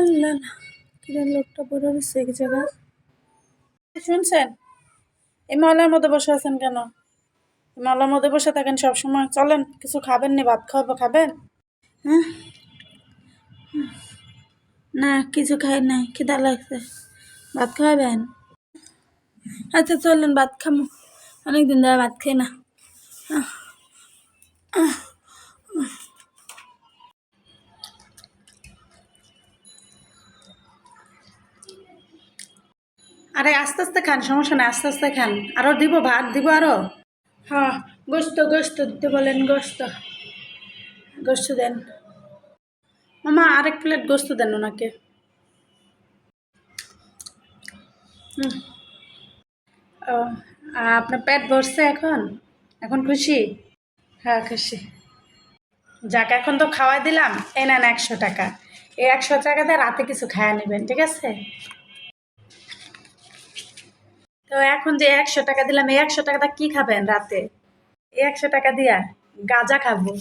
আল্লাহ কিরে লোকটা বড় হচ্ছে এক জায়গা শুনছেন এই মহলার মধ্যে বসে আছেন কেন মহলার মধ্যে বসে থাকেন সবসময় চলেন কিছু খাবেন নি ভাত খাওয়াবো খাবেন হ্যাঁ না কিছু খাই নাই খিদা লাগছে ভাত খাওয়াবেন আচ্ছা চলেন ভাত খামো অনেকদিন ধরে ভাত খাই না আরে আস্তে আস্তে খান সমস্যা নাই আস্তে আস্তে খান আরো দিব ভাত দিব আরো হ্যাঁ গোস্ত গোস্ত দিতে বলেন গোস্ত গোস্ত দেন মামা আরেক প্লেট গোস্ত দেন ওনাকে হুম ও আপনার পেট ভরছে এখন এখন খুশি হ্যাঁ খুশি যাক এখন তো খাওয়াই দিলাম এই নেন 100 টাকা এই 100 টাকাতে রাতে কিছু খায়া নেবেন ঠিক আছে তো এখন যে 100 টাকা দিলাম এই 100 টাকাটা কি খাবেন রাতে এই 100 টাকা দিয়া গাঁজা খাবো